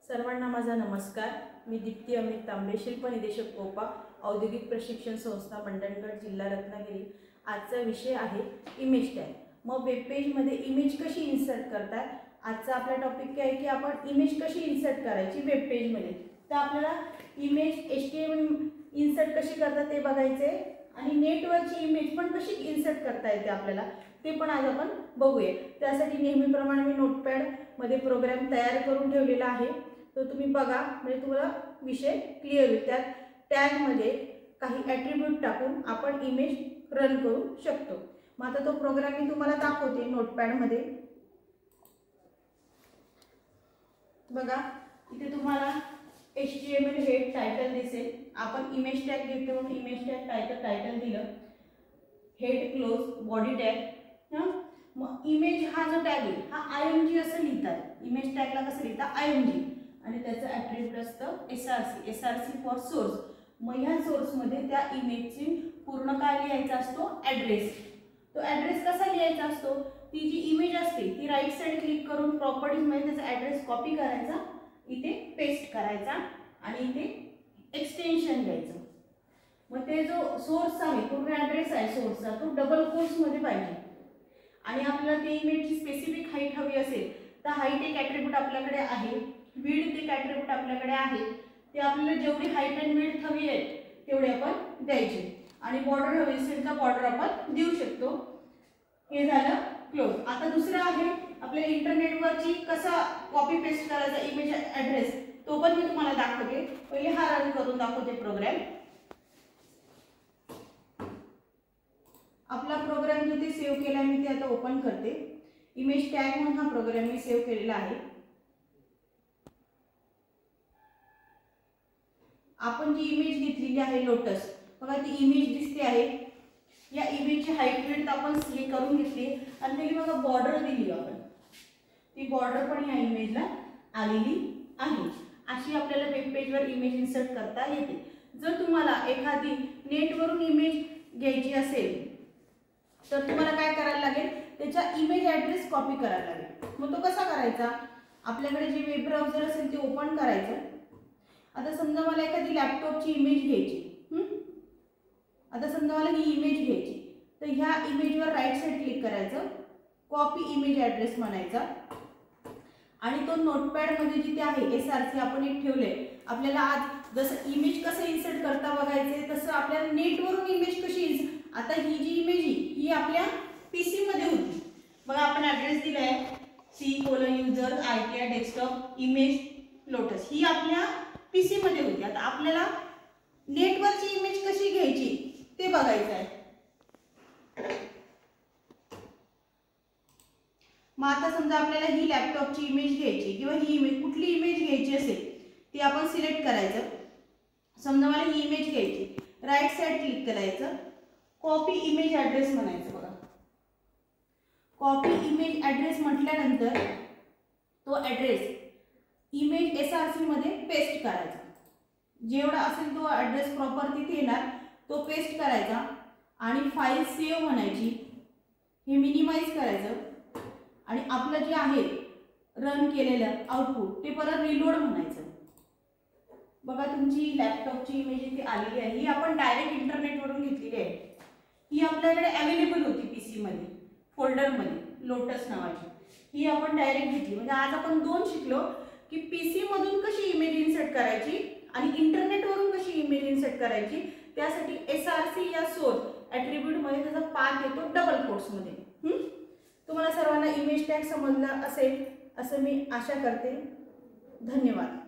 सर्वांना माझा नमस्कार। मी दीप्ती अमित तांबे, शिल्प निदेशक कोपा, औद्योगिक प्रशिक्षण संस्था मंडणगड, जिल्हा रत्नागिरी। आजचा विषय आहे इमेज टॅग। मग वेब पेजमध्ये इमेज कशी इन्सर्ट करतात, आजचा आपला टॉपिक काय आहे की आपण इमेज कशी इन्सर्ट करायची वेब पेजमध्ये। तर आपल्याला इमेज HTML इन्सर्ट कशी करतात ते बघायचे आणि नेटवरची इमेज पण कशी इन्सर्ट करता येते आपल्याला ते पण आज आपण बघूया। त्यासाठी नेहमीप्रमाणे मी नोटपॅडमध्ये प्रोग्राम तयार करून ठेवलेला आहे, तो तुम्ही बघा म्हणजे तुम्हाला विषय क्लिअर होईल। त्यात टॅगमध्ये काही ॲट्रिब्यूट टाकून आपण इमेज रन करू शकतो। मग आता तो प्रोग्राम मी तुम्हाला दाखवते नोटपॅडमध्ये। बघा इथे तुम्हाला HTML हेड टायटल दिसेल। आपण इमेज टॅग घेतो म्हणून इमेज टॅग टायटल दिलं, हेड क्लोज बॉडी टॅग। मग इमेज हा जो टॅग आहे हा IMG असं लिहितात। इमेज टॅगला कसं लिहितात IMG आणि त्याचं ॲट्रिब्यूट असतं SRC फॉर सोर्स। मग ह्या सोर्समध्ये त्या इमेजची पूर्ण काय लिहायचा असतो, ॲड्रेस। तो ॲड्रेस कसा लिहायचा असतो, ती जी इमेज असते ती राईट साइड क्लिक करून प्रॉपर्टीजमध्ये त्याचा ॲड्रेस कॉपी करायचा, इथे पेस्ट करायचा आणि इथे एक्सटेन्शन द्यायचं। मग ते जो सोर्स आहे पूर्ण ॲड्रेस आहे सोर्सचा तो डबल कोट्समध्ये पाहिजे। आणि आपल्याला ते इमेजची स्पेसिफिक हाईट हवी असेल तर हाईट एक ॲट्रिब्यूट आपल्याकडे आहे, विड्थ एक ॲट्रिब्यूट आपल्याकडे आहे। ते आपल्याला जेवढी हाईट अँड विड्थ हवी आहे तेवढे आपण द्यायचे आणि बॉर्डर हवी असेल तर बॉर्डर आपण देऊ शकतो। हे झालं क्लोज। आता दुसरं आहे आपल्या इंटरनेटवरची कसा कॉपी पेस्ट करायचा इमेज ॲड्रेस, तो पण मी तुम्हाला दाखवते। पहिले हा रन करून दाखवते प्रोग्राम। आपला प्रोग्राम जिथे सेव्ह केला मी ते आता ओपन करते। इमेज टॅग म्हणून हा प्रोग्राम मी सेव्ह केलेला आहे। आपण जी इमेज घेतलेली आहे लोटस, बघा ती इमेज दिसते आहे। या इमेजची हाईट विड्थ आपण हे करून घेतली आणि त्याची बघा बॉर्डर दिली आपण, ती बॉर्डर पण या इमेजला आलेली आहे। अशी आपल्याला वेब पेजवर इमेज इन्सर्ट करता येते। जर तुम्हाला एखादी नेटवरून इमेज घ्यायची असेल तर तुम्हाला काय करायला लागेल, त्याचा इमेज ॲड्रेस कॉपी करायला लागेल। मग तो कसा करायचा, आपल्याकडे जे वेब ब्राउझर असेल ते ओपन करायचं। आता समजा मला एखादी लॅपटॉपची इमेज घ्यायची, आता समजा मला ही इमेज घ्यायची, तर ह्या इमेजवर राईट साइड क्लिक करायचं, कॉपी इमेज ॲड्रेस म्हणायचा आणि तो नोटपॅडमध्ये जिथे आहे SRC आपण एक ठेवले। आपल्याला आज जसं इमेज कसं इन्सर्ट करता बघायचे तसं आपल्याला नेटवरून इमेज कशी आता ही जी इमेज ही आपल्या PC मध्ये होती, बघा आपण ॲड्रेस दिलाय C:user IKEA desktop image lotus, ही आपल्या PC मध्ये होती। आता आपल्याला नेटवरची इमेज कशी घ्यायची ते बघायचं आहे। मग आता समजा आपल्याला ही लॅपटॉपची इमेज घ्यायची किंवा ही इमेज कुठली इमेज घ्यायची असेल ती आपण सिलेक्ट करायचं। समजा मला ही इमेज घ्यायची, राईट साइड क्लिक करायचं, कॉपी इमेज ॲड्रेस म्हणायचं। बघा कॉपी इमेज ॲड्रेस म्हटल्यानंतर तो ॲड्रेस इमेज SRC मध्ये पेस्ट करायचा। जेवढा असेल तो ॲड्रेस प्रॉपर तिथे येणार तो पेस्ट करायचा आणि फाईल सेव्ह म्हणायची, हे मिनिमाइज करायचं आणि आपलं जे आहे रन केलेलं आउटपुट ते परत रिलोड म्हणायचं। बघा तुमची लॅपटॉपची इमेज इथे आलेली आहे, ही आपण डायरेक्ट इंटरनेटवरून घेतलेली आहे। ही आपल्याकडे अवेलेबल होती PC मध्ये फोल्डरमध्ये लोटस नावाची, ही आपण डायरेक्ट घेतली। म्हणजे आज आपण दोन शिकलो की PC मधून कशी इमेज इन्सर्ट करायची आणि इंटरनेटवरून कशी इमेज इन्सर्ट करायची। त्यासाठी SRC या सोर्स ॲट्रिब्यूटमध्ये त्याचा पाथ येतो डबल कोट्समध्ये। तुम्हाला सर्वांना इमेज टॅग समजला असेल असं मी आशा करते। धन्यवाद।